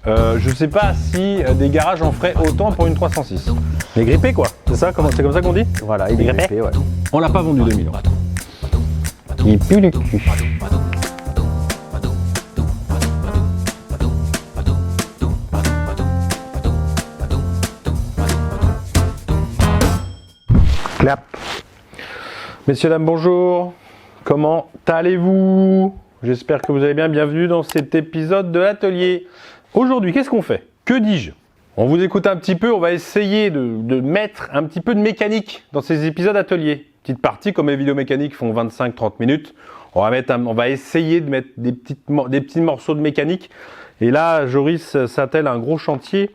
Je sais pas si des garages en feraient autant pour une 306. Les grippés quoi, c'est ça, c'est comme ça qu'on dit? Voilà, il est grippé, ouais. On l'a pas vendu 2000 €. Il pue le cul. Clap. Messieurs, dames, bonjour. Comment allez-vous? J'espère que vous allez bien. Bienvenue dans cet épisode de l'atelier. Aujourd'hui, qu'est-ce qu'on fait? Que dis-je? On vous écoute un petit peu. On va essayer de mettre un petit peu de mécanique dans ces épisodes ateliers. Petite partie, comme les vidéos mécaniques font 25-30 minutes. On va essayer de mettre des petits morceaux de mécanique. Et là, Joris s'attelle à un gros chantier.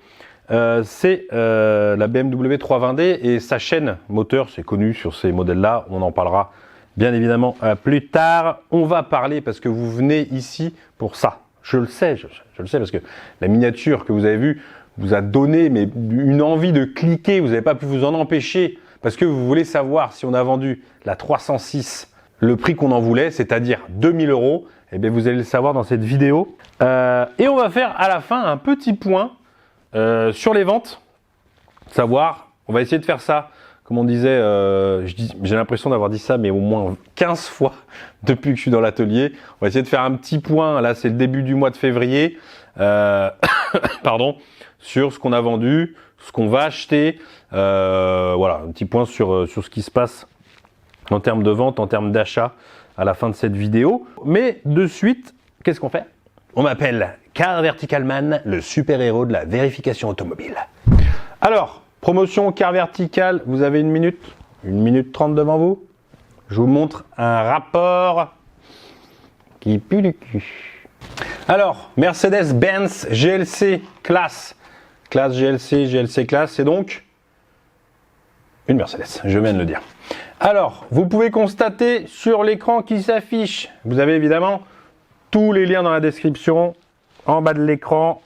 C'est la BMW 320D et sa chaîne moteur, c'est connu sur ces modèles-là, on en parlera bien évidemment plus tard. On va parler parce que vous venez ici pour ça. Je le sais, je le sais parce que la miniature que vous avez vue vous a donné mais une envie de cliquer, vous n'avez pas pu vous en empêcher parce que vous voulez savoir si on a vendu la 306 le prix qu'on en voulait, c'est-à-dire 2000 €. Eh bien, vous allez le savoir dans cette vidéo. Et on va faire à la fin un petit point sur les ventes, savoir, on va essayer de faire ça, comme on disait, j'ai l'impression d'avoir dit ça, mais au moins 15 fois depuis que je suis dans l'atelier. On va essayer de faire un petit point, là c'est le début du mois de février, pardon, sur ce qu'on a vendu, ce qu'on va acheter, voilà, un petit point sur ce qui se passe en termes de vente, en termes d'achat à la fin de cette vidéo. Mais de suite, qu'est-ce qu'on fait? On m'appelle Car Vertical Man, le super-héros de la vérification automobile. Alors, promotion Car Vertical, vous avez 1 minute 30 devant vous. Je vous montre un rapport qui pue le cul. Alors, Mercedes-Benz GLC classe GLC classe, c'est donc une Mercedes, je viens de le dire. Alors, vous pouvez constater sur l'écran qui s'affiche, vous avez évidemment tous les liens dans la description, en bas de l'écran,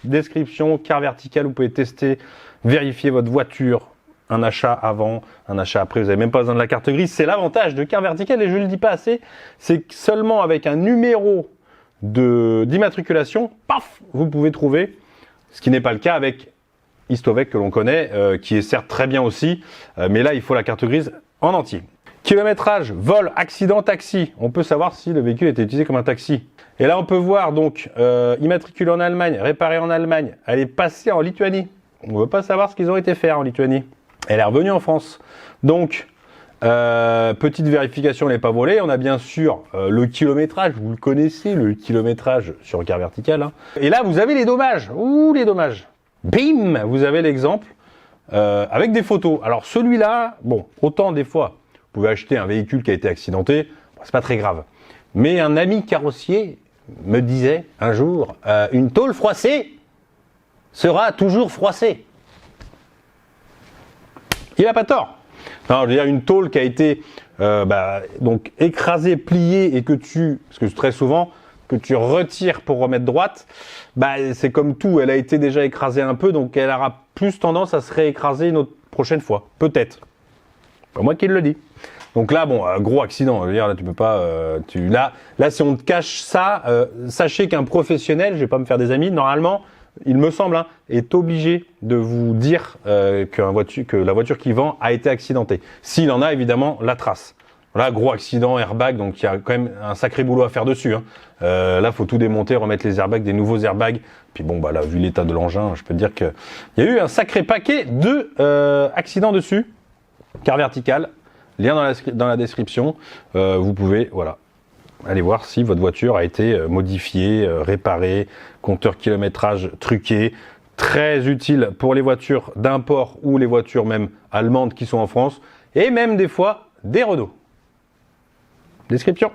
description, Car Vertical, vous pouvez tester, vérifier votre voiture, un achat avant, un achat après, vous n'avez même pas besoin de la carte grise, c'est l'avantage de Car Vertical et je ne le dis pas assez, c'est que seulement avec un numéro d'immatriculation, paf, vous pouvez trouver, ce qui n'est pas le cas avec Histovec que l'on connaît, qui est certes très bien aussi, mais là il faut la carte grise en entier. Kilométrage, vol, accident, taxi. On peut savoir si le véhicule était utilisé comme un taxi. Et là, on peut voir donc immatriculé en Allemagne, réparé en Allemagne. Elle est passée en Lituanie. On ne veut pas savoir ce qu'ils ont été faire en Lituanie. Elle est revenue en France. Donc, petite vérification, elle n'est pas volée. On a bien sûr le kilométrage. Vous le connaissez, le kilométrage sur Car Vertical. Hein. Et là, vous avez les dommages. Ouh, les dommages. Bim, vous avez l'exemple avec des photos. Alors, celui-là, bon, autant des fois, vous pouvez acheter un véhicule qui a été accidenté, bon, c'est pas très grave. Mais un ami carrossier me disait un jour, une tôle froissée sera toujours froissée. Il n'a pas tort. Non, je veux dire une tôle qui a été donc écrasée, pliée et parce que très souvent que tu retires pour remettre droite, c'est comme tout, elle a été déjà écrasée un peu, donc elle aura plus tendance à se réécraser une autre prochaine fois, peut-être. Pas moi qui le dis. Donc là, bon, gros accident. Je veux dire, là, tu peux pas. Là, si on te cache ça, sachez qu'un professionnel, je vais pas me faire des amis, normalement, il me semble, hein, est obligé de vous dire que la voiture qui vend a été accidentée. S'il en a évidemment la trace. Voilà, gros accident, airbag, donc il y a quand même un sacré boulot à faire dessus. Hein. Là, faut tout démonter, remettre les airbags, des nouveaux airbags. Puis bon, là, vu l'état de l'engin, je peux te dire qu'il y a eu un sacré paquet de accidents dessus. Car Vertical, lien dans la description. Vous pouvez, voilà, aller voir si votre voiture a été modifiée, réparée, compteur kilométrage truqué. Très utile pour les voitures d'import ou les voitures même allemandes qui sont en France. Et même des fois, des Renault. Description.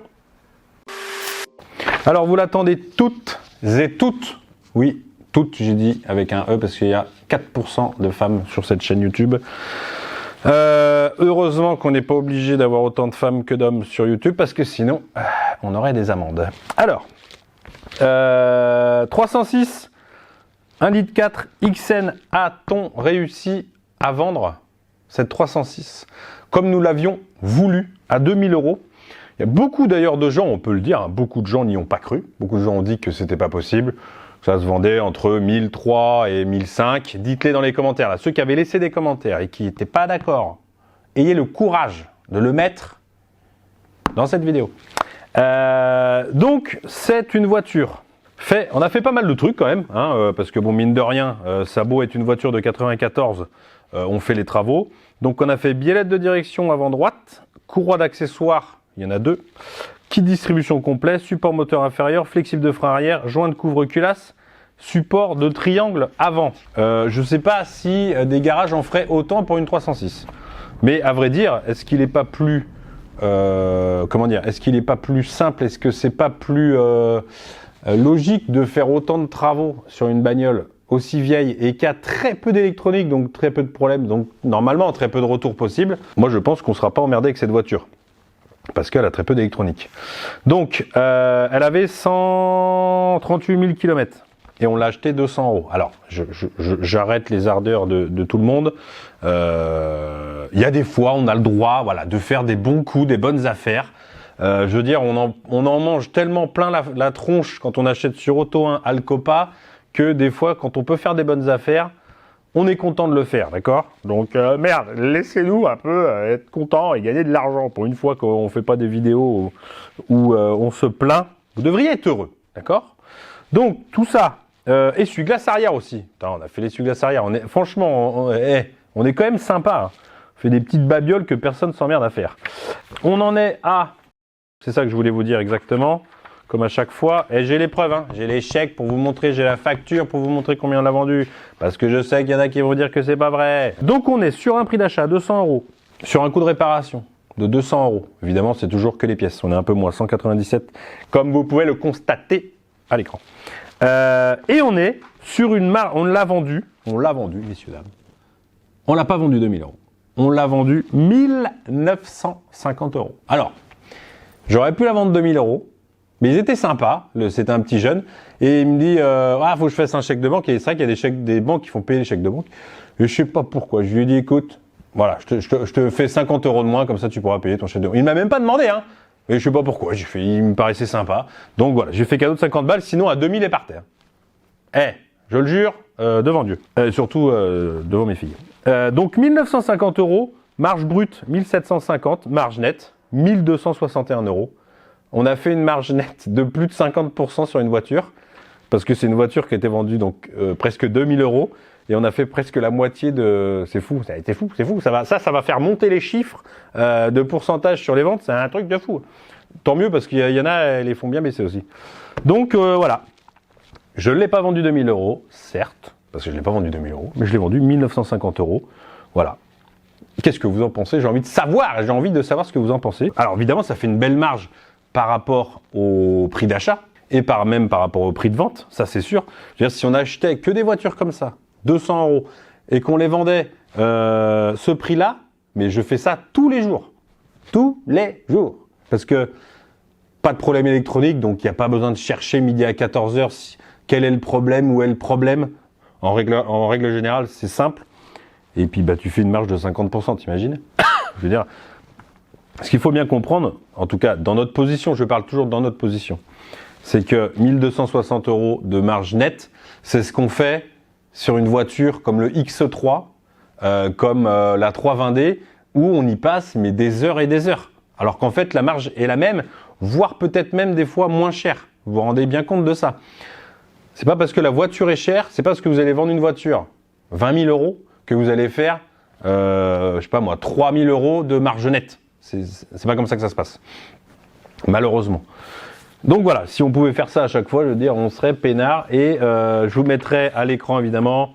Alors, vous l'attendez toutes et toutes. Oui, toutes, j'ai dit avec un E parce qu'il y a 4% de femmes sur cette chaîne YouTube. Heureusement qu'on n'est pas obligé d'avoir autant de femmes que d'hommes sur YouTube parce que sinon, on aurait des amendes. Alors, 306, 1,4 litre XN, a-t-on réussi à vendre cette 306 comme nous l'avions voulu à 2000 €? Il y a beaucoup d'ailleurs de gens, on peut le dire, hein, beaucoup de gens n'y ont pas cru. Beaucoup de gens ont dit que c'était pas possible. Ça se vendait entre 1003 et 1005. Dites-les dans les commentaires. Là, ceux qui avaient laissé des commentaires et qui n'étaient pas d'accord, ayez le courage de le mettre dans cette vidéo. Donc, c'est une voiture. On a fait pas mal de trucs quand même, hein, parce que bon, mine de rien, Sabot est une voiture de 94. On fait les travaux. Donc, on a fait biellette de direction avant droite, courroie d'accessoires, il y en a 2. Kit distribution complet, support moteur inférieur, flexible de frein arrière, joint de couvre-culasse, support de triangle avant. Je ne sais pas si des garages en feraient autant pour une 306. Mais à vrai dire, est-ce qu'il n'est pas plus... est-ce qu'il n'est pas plus simple? Est-ce que c'est pas plus logique de faire autant de travaux sur une bagnole aussi vieille et qui a très peu d'électronique, donc très peu de problèmes, donc normalement très peu de retours possibles? Moi je pense qu'on ne sera pas emmerdé avec cette voiture. Parce qu'elle a très peu d'électronique. Donc, elle avait 138 000 km et on l'a acheté 200 €. Alors, j'arrête les ardeurs de tout le monde. Il y a des fois, on a le droit, voilà, de faire des bons coups, des bonnes affaires. Je veux dire, on en mange tellement plein la tronche quand on achète sur Auto 1 Alcopa que des fois, quand on peut faire des bonnes affaires, on est content de le faire, d'accord? Donc, merde, laissez-nous un peu être content et gagner de l'argent. Pour une fois qu'on ne fait pas des vidéos où on se plaint, vous devriez être heureux, d'accord? Donc, tout ça, essuie-glace arrière aussi. Putain, on a fait l'essuie-glace arrière. Franchement, on est quand même sympa. Hein. On fait des petites babioles que personne ne s'emmerde à faire. On en est à... C'est ça que je voulais vous dire exactement. Comme à chaque fois, et j'ai les preuves, hein. J'ai les chèques pour vous montrer, j'ai la facture pour vous montrer combien on a vendu, parce que je sais qu'il y en a qui vont dire que c'est pas vrai. Donc on est sur un prix d'achat à 200 €, sur un coût de réparation de 200 €. Évidemment, c'est toujours que les pièces, on est un peu moins, 197, comme vous pouvez le constater à l'écran. Et on est sur une marque, on l'a vendu, messieurs, dames. On l'a pas vendu 2000 €. On l'a vendu 1950 €. Alors, j'aurais pu la vendre 2000 €. Mais ils étaient sympas, c'était un petit jeune, et il me dit faut que je fasse un chèque de banque, et c'est vrai qu'il y a des banques qui font payer les chèques de banque, et je sais pas pourquoi, je lui ai dit écoute, voilà, je te fais 50 € de moins, comme ça tu pourras payer ton chèque de banque. Il m'a même pas demandé, hein, et je sais pas pourquoi, il me paraissait sympa, donc voilà, j'ai fait cadeau de 50 balles, sinon à 2000 est par terre. Je le jure, devant Dieu, surtout devant mes filles. Donc 1950 €, marge brute 1750, marge nette 1261 €. On a fait une marge nette de plus de 50% sur une voiture, parce que c'est une voiture qui a été vendue donc presque 2000 €, et on a fait presque la moitié de... C'est fou, ça a été fou, c'est fou. Ça va faire monter les chiffres de pourcentage sur les ventes, c'est un truc de fou. Tant mieux, parce qu'il y en a, elles les font bien baisser aussi. Donc voilà, je ne l'ai pas vendu 2000 €, certes, parce que je ne l'ai pas vendu 2000 €, mais je l'ai vendu 1950 €. Voilà. Qu'est-ce que vous en pensez? J'ai envie de savoir ce que vous en pensez. Alors évidemment, ça fait une belle marge par rapport au prix d'achat et même par rapport au prix de vente, ça c'est sûr. Je veux dire, si on achetait que des voitures comme ça, 200 €, et qu'on les vendait ce prix-là, mais je fais ça tous les jours. Tous les jours. Parce que pas de problème électronique, donc il n'y a pas besoin de chercher midi à 14 h quel est le problème, où est le problème. En règle générale, c'est simple. Et puis tu fais une marge de 50%, t'imagines? Je veux dire... Ce qu'il faut bien comprendre, en tout cas dans notre position, je parle toujours dans notre position, c'est que 1260 € de marge nette, c'est ce qu'on fait sur une voiture comme le X3, comme la 320D, où on y passe mais des heures et des heures. Alors qu'en fait la marge est la même, voire peut-être même des fois moins chère. Vous vous rendez bien compte de ça. C'est pas parce que la voiture est chère, c'est pas parce que vous allez vendre une voiture 20 000 € que vous allez faire, je sais pas moi, 3 000 € de marge nette. C'est pas comme ça que ça se passe, malheureusement. Donc voilà, si on pouvait faire ça à chaque fois, je veux dire, on serait peinard. Et je vous mettrai à l'écran, évidemment,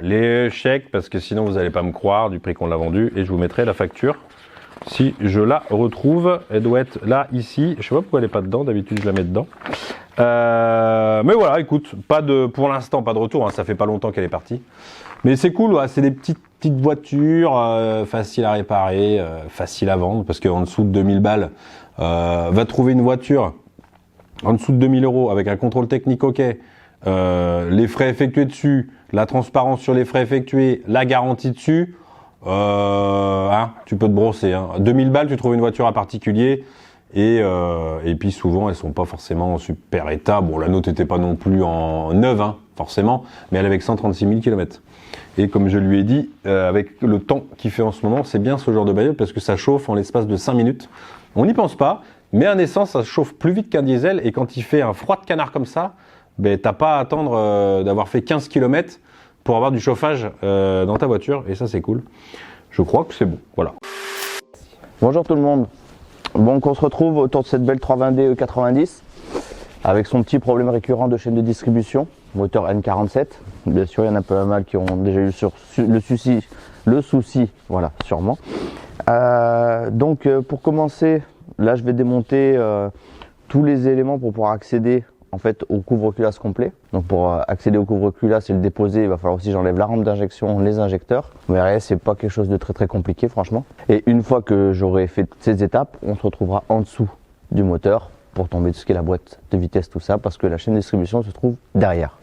les chèques, parce que sinon, vous n'allez pas me croire du prix qu'on l'a vendu. Et je vous mettrai la facture, si je la retrouve. Elle doit être là, ici. Je sais pas pourquoi elle n'est pas dedans, d'habitude, je la mets dedans. Mais voilà, écoute, pour l'instant, pas de retour. Hein, ça fait pas longtemps qu'elle est partie. Mais c'est cool, ouais, c'est des petites voitures, faciles à réparer, faciles à vendre, parce qu'en dessous de 2000 balles, va trouver une voiture en dessous de 2000 € avec un contrôle technique OK, les frais effectués dessus, la transparence sur les frais effectués, la garantie dessus, tu peux te brosser. 2000 balles, tu trouves une voiture à particulier, Et puis souvent, elles sont pas forcément en super état. Bon, la nôtre n'était pas non plus en neuve, hein, forcément, mais elle avait que 136 000 km. Et comme je lui ai dit, avec le temps qu'il fait en ce moment, c'est bien ce genre de bagnole parce que ça chauffe en l'espace de 5 minutes. On n'y pense pas, mais un essence, ça chauffe plus vite qu'un diesel. Et quand il fait un froid de canard comme ça, ben, t'as pas à attendre d'avoir fait 15 km pour avoir du chauffage dans ta voiture. Et ça, c'est cool. Je crois que c'est bon. Voilà. Bonjour tout le monde. Bon, on se retrouve autour de cette belle 320D E90 avec son petit problème récurrent de chaîne de distribution, moteur N47. Bien sûr, il y en a pas mal qui ont déjà eu le souci, voilà, sûrement. Donc, pour commencer, là, je vais démonter tous les éléments pour pouvoir accéder en fait au couvre-culasse complet. Donc pour accéder au couvre-culasse et le déposer, il va falloir aussi j'enlève la rampe d'injection, les injecteurs. Mais c'est pas quelque chose de très compliqué franchement. Et une fois que j'aurai fait toutes ces étapes, on se retrouvera en dessous du moteur pour tomber tout ce qui est la boîte de vitesse, tout ça, parce que la chaîne de distribution se trouve derrière.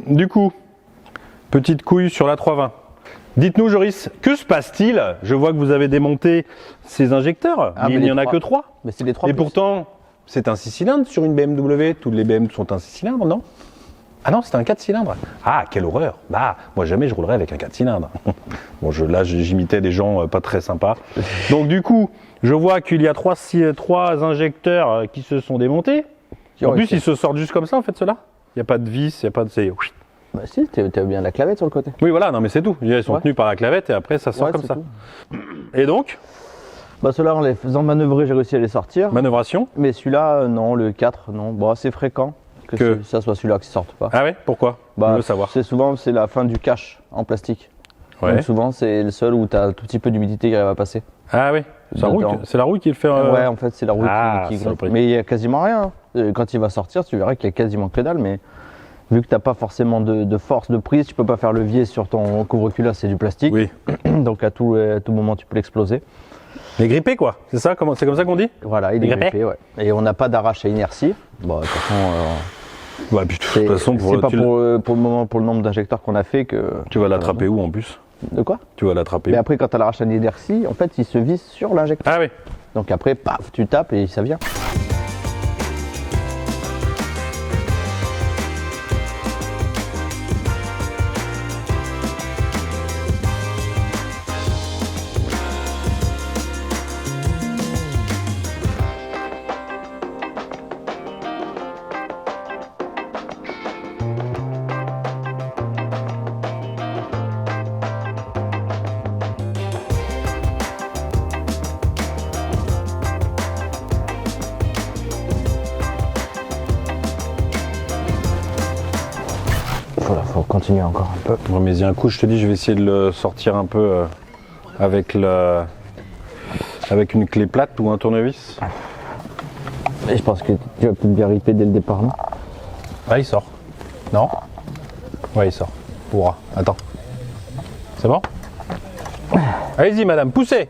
Du coup, petite couille sur la 320. Dites-nous, Joris, que se passe-t-il? Je vois que vous avez démonté ces injecteurs, mais il n'y en a que 3. Mais c'est les 3 Et pourtant, c'est un 6 cylindres sur une BMW. Toutes les BMW sont un 6 cylindres, non? Ah non, c'est un 4 cylindres. Ah, quelle horreur. Bah, moi jamais je roulerais avec un 4 cylindres. Bon, là, j'imitais des gens pas très sympas. Donc du coup, je vois qu'il y a 3 injecteurs qui se sont démontés. En plus, ils se sortent juste comme ça, en fait, ceux-là. Il n'y a pas de vis, il n'y a pas de... Bah si, t'as bien la clavette sur le côté. Oui, voilà, non mais c'est tout. Ils sont tenus par la clavette et après ça sort comme ça. Tout. Et donc bah ceux-là, en les faisant manœuvrer, j'ai réussi à les sortir. Manœuvration. Mais celui-là, non, le 4, non. Bon, c'est fréquent que ça soit celui-là qui sorte pas. Ah ouais, pourquoi? Bah, on veut savoir. C'est souvent, c'est la fin du cache en plastique. Ouais. Donc souvent, c'est le seul où tu as un tout petit peu d'humidité qui arrive à passer. Ah oui, c'est la rouille qui le fait. Ouais, en fait, c'est la rouille qui gonfle. Mais il n'y a quasiment rien. Quand il va sortir, tu verras qu'il y a quasiment que dalle, mais vu que tu n'as pas forcément de force de prise, tu peux pas faire levier sur ton couvre-culasse, c'est du plastique. Oui. Donc à tout moment, tu peux l'exploser. Il est grippé quoi, c'est ça? C'est comme ça qu'on dit? Voilà, il est grippé, ouais. Et on n'a pas d'arrache à inertie. Bon, de toute façon, ouais, puis, de toute façon c'est pas pour le moment, pour le nombre d'injecteurs qu'on a fait que... Tu vas l'attraper où en plus? De quoi? Tu vas l'attraper. Mais après, quand tu as l'arrache à inertie, en fait, il se visse sur l'injecteur. Ah oui. Donc après, paf, tu tapes et ça vient. Faut continuer encore un peu. Ouais, mais il y a un coup, je te dis, je vais essayer de le sortir un peu avec une clé plate ou un tournevis. Et je pense que tu vas peut-être bien ripper dès le départ, non? Ah, il sort. Non? Ouais, il sort. Pourra. Attends. C'est bon? Allez-y, madame, poussez!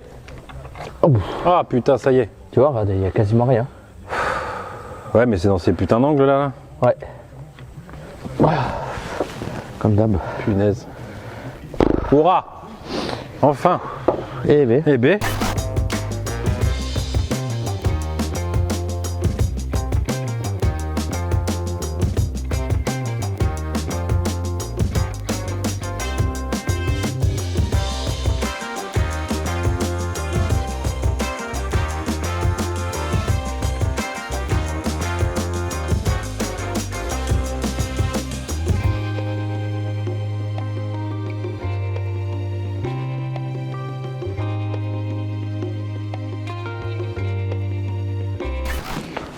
Ah, putain, ça y est. Tu vois, regarde, il n'y a quasiment rien. Ouais, mais c'est dans ces putains d'angles là. Ouais. Comme d'hab. Punaise. Hurrah! Enfin! Eh ben. Eh ben.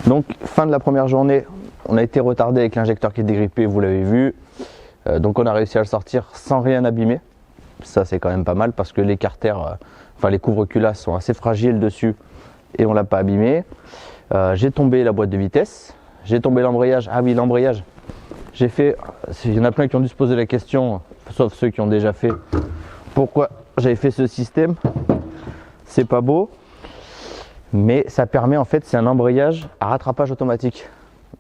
Donc fin de la première journée, on a été retardé avec l'injecteur qui est dégrippé, vous l'avez vu. Donc on a réussi à le sortir sans rien abîmer. Ça c'est quand même pas mal parce que les carters, les couvre-culasses sont assez fragiles dessus et on l'a pas abîmé. J'ai tombé la boîte de vitesse, j'ai tombé l'embrayage. Ah oui, l'embrayage. J'ai fait, il y en a plein qui ont dû se poser la question, sauf ceux qui ont déjà fait, pourquoi j'avais fait ce système. C'est pas beau, mais ça permet en fait, c'est un embrayage à rattrapage automatique.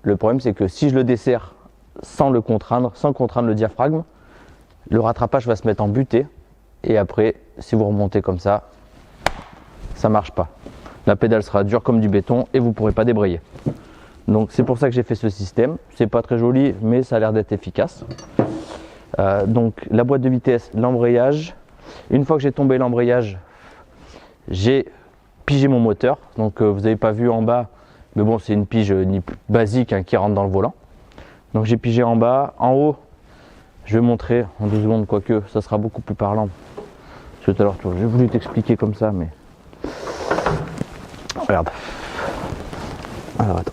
Le problème c'est que si je le desserre sans le contraindre, sans contraindre le diaphragme, le rattrapage va se mettre en butée et après, si vous remontez comme ça marche pas. La pédale sera dure comme du béton et vous ne pourrez pas débrayer. Donc c'est pour ça que j'ai fait ce système. C'est pas très joli, mais ça a l'air d'être efficace. Donc la boîte de vitesse, l'embrayage. Une fois que j'ai tombé l'embrayage, j'ai pigé mon moteur. Donc vous n'avez pas vu en bas, mais bon, c'est une pige basique qui rentre dans le volant. Donc j'ai pigé en bas. En haut, je vais montrer en 2 secondes, quoique ça sera beaucoup plus parlant. Tout à l'heure, j'ai voulu t'expliquer comme ça, mais regarde. Alors attends.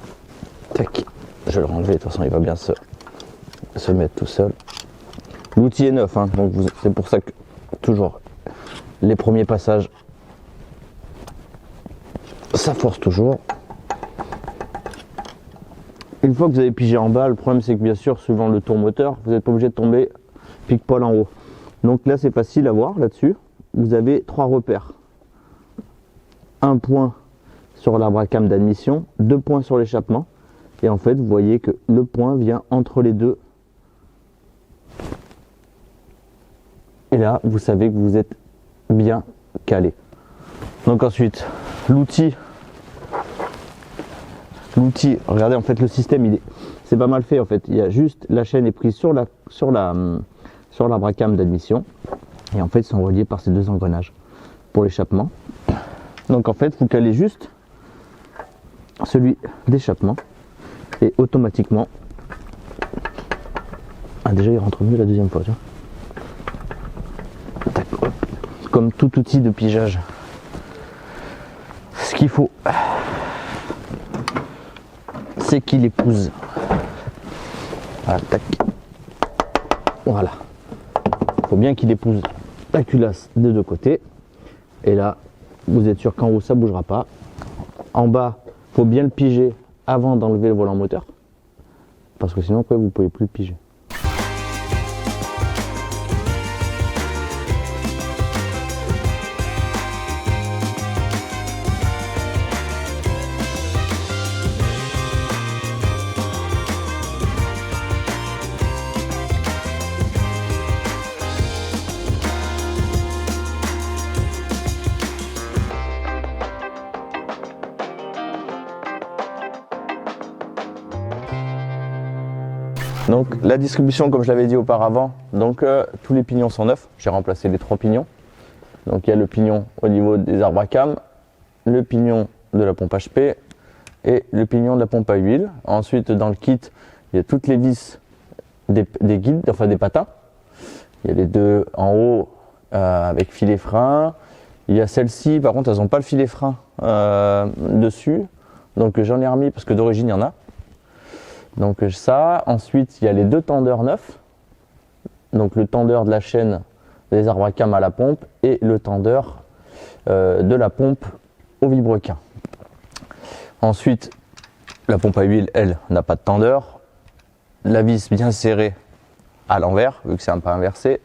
Tac. Je vais le renlever, de toute façon il va bien se mettre tout seul. L'outil est neuf, hein, donc c'est pour ça que toujours les premiers passages, ça force toujours. Une fois que vous avez pigé en bas, le problème c'est que bien sûr, suivant le tour moteur, vous n'êtes pas obligé de tomber pile-poil en haut. Donc là c'est facile à voir là-dessus. Vous avez 3 repères. Un point sur l'arbre à cam d'admission, 2 points sur l'échappement. Et en fait, vous voyez que le point vient entre les deux. Et là, vous savez que vous êtes bien calé. Donc ensuite, l'outil, regardez en fait le système, c'est pas mal fait en fait. Il y a juste la chaîne est prise sur l'arbre à cam d'admission. Et en fait, ils sont reliés par ces 2 engrenages pour l'échappement. Donc en fait, vous calez juste celui d'échappement. Et automatiquement, déjà il rentre mieux la deuxième fois, tu vois. Tac, hop. Comme tout outil de pigeage, ce qu'il faut, c'est qu'il épouse. Voilà, tac. Voilà. Il faut bien qu'il épouse la culasse des 2 côtés. Et là, vous êtes sûr qu'en haut ça bougera pas. En bas, il faut bien le piger avant d'enlever le volant moteur, parce que sinon après vous ne pouvez plus le piger. Donc la distribution, comme je l'avais dit auparavant, donc tous les pignons sont neufs. J'ai remplacé les 3 pignons. Donc il y a le pignon au niveau des arbres à cam, le pignon de la pompe HP et le pignon de la pompe à huile. Ensuite dans le kit, il y a toutes les vis des guides, enfin des patins. Il y a les 2 en haut avec filet frein. Il y a celles-ci, par contre elles n'ont pas le filet frein dessus. Donc j'en ai remis parce que d'origine il y en a. Donc ça, ensuite il y a les 2 tendeurs neufs, donc le tendeur de la chaîne des arbres à cam à la pompe et le tendeur de la pompe au vilebrequin. Ensuite, la pompe à huile, elle, n'a pas de tendeur, la vis bien serrée à l'envers, vu que c'est un pas inversé.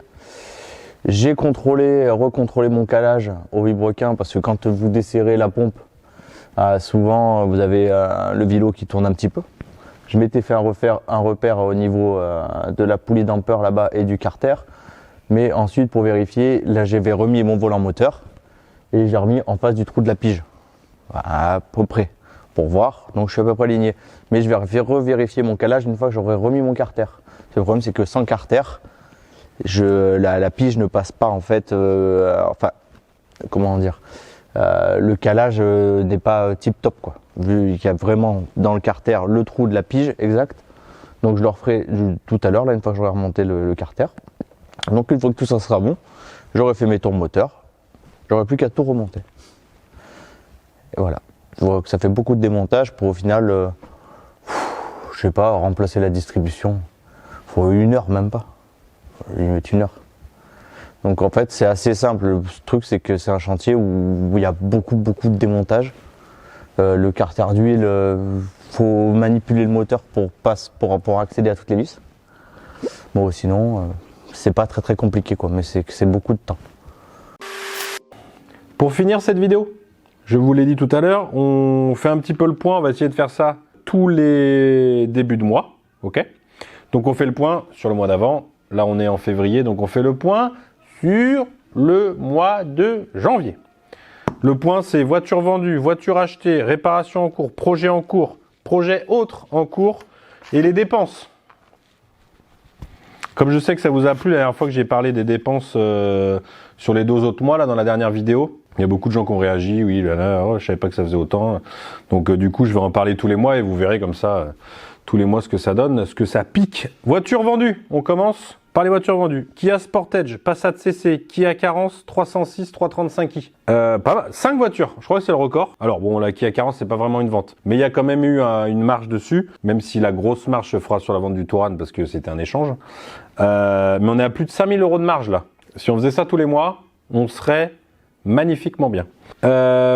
J'ai recontrôlé mon calage au vilebrequin parce que quand vous desserrez la pompe, souvent vous avez le vilo qui tourne un petit peu. Je m'étais fait un repère au niveau de la poulie damper là-bas et du carter. Mais ensuite, pour vérifier, là j'avais remis mon volant moteur et j'ai remis en face du trou de la pige. À peu près, pour voir. Donc je suis à peu près aligné. Mais je vais revérifier mon calage une fois que j'aurai remis mon carter. Le problème, c'est que sans carter, la pige ne passe pas en fait. Comment dire, le calage n'est pas tip top quoi. Vu qu'il y a vraiment dans le carter le trou de la pige exact. Donc je le referai tout à l'heure là une fois que j'aurai remonté le carter. Donc une fois que tout ça sera bon, j'aurai fait mes tours moteur. J'aurai plus qu'à tout remonter. Et voilà. Je vois que ça fait beaucoup de démontage pour au final je sais pas, remplacer la distribution, faut 1 heure, même pas. Faut lui mettre 1 heure. Donc en fait c'est assez simple, le truc c'est que c'est un chantier où il y a beaucoup de démontage. Le carter d'huile, faut manipuler le moteur pour accéder à toutes les vis. Bon sinon c'est pas très compliqué quoi, mais c'est beaucoup de temps. Pour finir cette vidéo, je vous l'ai dit tout à l'heure, on fait un petit peu le point, on va essayer de faire ça tous les débuts de mois, ok? Donc on fait le point sur le mois d'avant, là on est en février, donc on fait le point sur le mois de janvier. Le point c'est voiture vendue, voiture achetée, réparation en cours, projet autre en cours et les dépenses. Comme je sais que ça vous a plu la dernière fois que j'ai parlé des dépenses sur les 2 autres mois, là dans la dernière vidéo, il y a beaucoup de gens qui ont réagi, oui, là, oh, je savais pas que ça faisait autant. Donc du coup, je vais en parler tous les mois et vous verrez comme ça, tous les mois ce que ça donne, ce que ça pique. Voiture vendue, on commence par les voitures vendues. Kia Sportage, Passat CC, Kia Carence, 306, 335i. Pas mal, 5 voitures, je crois que c'est le record. Alors bon, la Kia Carence, c'est pas vraiment une vente. Mais il y a quand même eu une marge dessus, même si la grosse marge se fera sur la vente du Touran parce que c'était un échange. Mais on est à plus de 5000 € de marge là. Si on faisait ça tous les mois, on serait magnifiquement bien.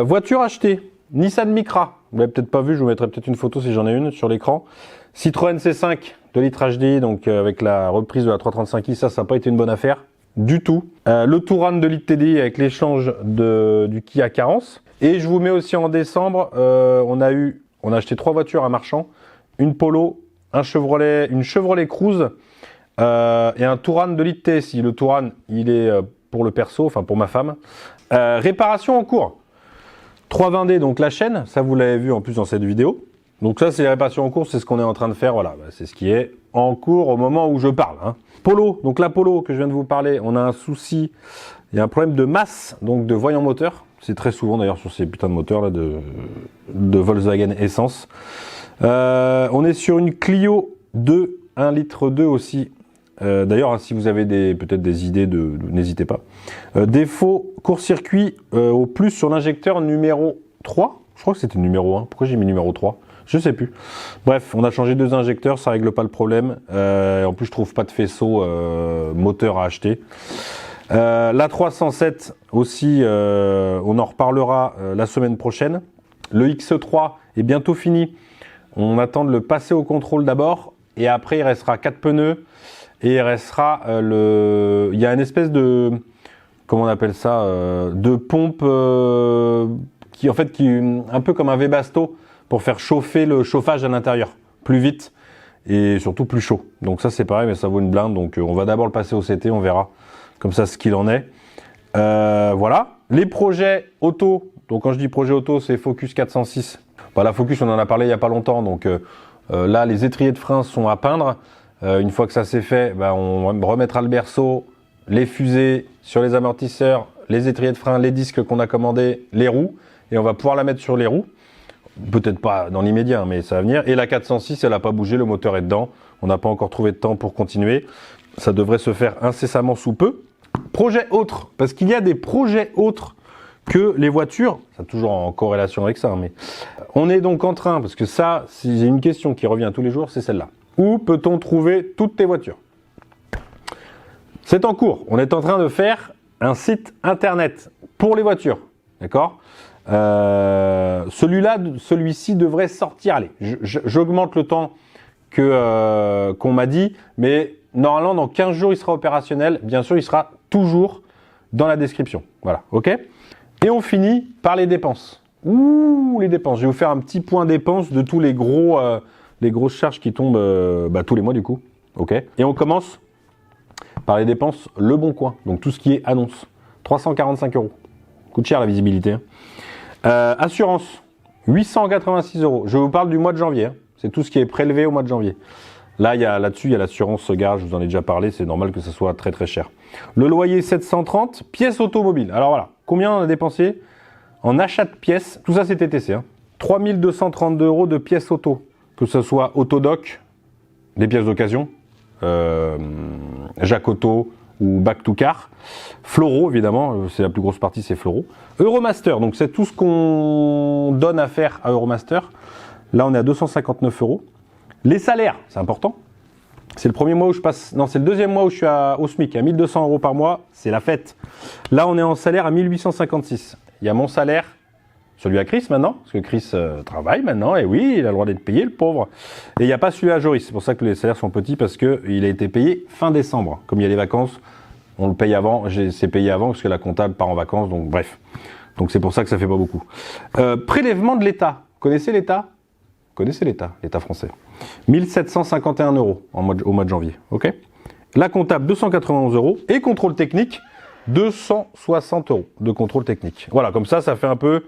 Voiture achetée, Nissan Micra. Vous l'avez peut-être pas vu, je vous mettrai peut-être une photo si j'en ai une sur l'écran. Citroën C5, 2 litres HDI, donc avec la reprise de la 335i, ça n'a pas été une bonne affaire du tout. Le Touran 2 litres TDI avec l'échange du Kia Carence. Et je vous mets aussi en décembre, on a acheté 3 voitures à Marchand, une Polo, une Chevrolet Cruze et un Touran 2 litres TSI. Le Touran, il est pour le perso, enfin pour ma femme. Réparation en cours. 320D, donc la chaîne, ça vous l'avez vu en plus dans cette vidéo. Donc ça c'est les réparations en cours, c'est ce qu'on est en train de faire, voilà, c'est ce qui est en cours au moment où je parle. Hein. Polo, donc la Polo que je viens de vous parler, on a un souci, il y a un problème de masse, donc de voyant moteur. C'est très souvent d'ailleurs sur ces putains de moteurs là de Volkswagen Essence. On est sur une Clio 2, 1 litre 2 aussi. D'ailleurs, hein, si vous avez peut-être des idées, n'hésitez pas. Défaut court-circuit au plus sur l'injecteur numéro 3. Je crois que c'était numéro 1. Pourquoi j'ai mis numéro 3 ? Je sais plus. Bref, on a changé 2 injecteurs, ça règle pas le problème. En plus, je trouve pas de faisceau moteur à acheter. La 307 aussi, on en reparlera la semaine prochaine. Le X3 est bientôt fini. On attend de le passer au contrôle d'abord. Et après, il restera 4 pneus. Et il restera il y a une espèce de, comment on appelle ça, de pompe qui un peu comme un Webasto pour faire chauffer le chauffage à l'intérieur plus vite et surtout plus chaud. Donc ça c'est pareil mais ça vaut une blinde. Donc on va d'abord le passer au CT, on verra comme ça ce qu'il en est. Voilà. Les projets auto. Donc quand je dis projet auto, c'est Focus 406. Bah, la Focus on en a parlé il y a pas longtemps. Donc là les étriers de frein sont à peindre. Une fois que ça c'est fait, bah, on remettra le berceau, les fusées sur les amortisseurs, les étriers de frein, les disques qu'on a commandés, les roues, et on va pouvoir la mettre sur les roues. Peut-être pas dans l'immédiat, mais ça va venir. Et la 406, elle n'a pas bougé, le moteur est dedans. On n'a pas encore trouvé de temps pour continuer. Ça devrait se faire incessamment sous peu. Projet autre, parce qu'il y a des projets autres que les voitures. C'est toujours en corrélation avec ça, hein, mais on est donc en train, parce que ça, si j'ai une question qui revient tous les jours, c'est celle-là. Où peut-on trouver toutes tes voitures ? C'est en cours. On est en train de faire un site internet pour les voitures. D'accord ? Celui-ci devrait sortir. Allez, j'augmente le temps qu'on m'a dit, mais normalement, dans 15 jours, il sera opérationnel. Bien sûr, il sera toujours dans la description. Voilà, ok ? Et on finit par les dépenses. Ouh, les dépenses. Je vais vous faire un petit point dépenses de tous les grosses charges qui tombent tous les mois du coup. Ok. Et on commence par les dépenses Le Bon Coin. Donc tout ce qui est annonce. 345 €. Coûte cher la visibilité. Hein. Assurance. 886 €. Je vous parle du mois de janvier. Hein. C'est tout ce qui est prélevé au mois de janvier. Là, il y a l'assurance garage, je vous en ai déjà parlé, c'est normal que ce soit très très cher. Le loyer 730, pièces automobiles. Alors voilà, combien on a dépensé en achat de pièces, tout ça c'est TTC, hein. 3232 € de pièces auto, que ce soit Autodoc, des pièces d'occasion, Jacques Auto ou Back to Car, Floro évidemment, c'est la plus grosse partie, c'est Floro. Euromaster, donc c'est tout ce qu'on donne à faire à Euromaster. Là on est à 259 €. Les salaires, c'est important. C'est le premier mois où je passe, non, c'est le deuxième mois où je suis au SMIC, à 1200 € par mois, c'est la fête. Là, on est en salaire à 1856. Il y a mon salaire, celui à Chris maintenant, parce que Chris travaille maintenant, et oui, il a le droit d'être payé, le pauvre. Et il n'y a pas celui à Joris, c'est pour ça que les salaires sont petits, parce qu'il a été payé fin décembre. Comme il y a les vacances, on le paye avant, c'est payé avant, parce que la comptable part en vacances, donc bref. Donc c'est pour ça que ça fait pas beaucoup. Prélèvement de l'État. Connaissez l'État ? Connaissez l'État français. 1751 € au mois de janvier. Ok. La comptable, 291 € et contrôle technique, 260 € de contrôle technique. Voilà, comme ça fait un peu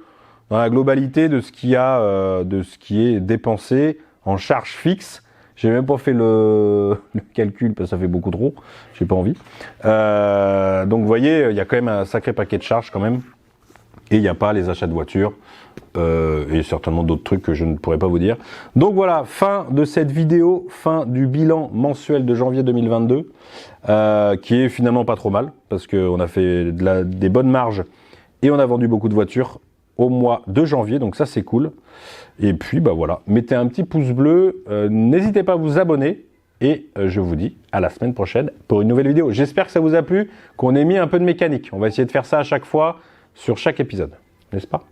dans la globalité de ce qu'il y a, de ce qui est dépensé en charge fixe. J'ai même pas fait le calcul parce que ça fait beaucoup trop. J'ai pas envie. Donc vous voyez, il y a quand même un sacré paquet de charges quand même. Et il n'y a pas les achats de voitures et certainement d'autres trucs que je ne pourrais pas vous dire. Donc voilà, fin de cette vidéo, fin du bilan mensuel de janvier 2022, qui est finalement pas trop mal, parce qu'on a fait des bonnes marges et on a vendu beaucoup de voitures au mois de janvier, donc ça c'est cool. Et puis bah voilà, mettez un petit pouce bleu, n'hésitez pas à vous abonner, et je vous dis à la semaine prochaine pour une nouvelle vidéo. J'espère que ça vous a plu, qu'on ait mis un peu de mécanique. On va essayer de faire ça à chaque fois, sur chaque épisode, n'est-ce pas ?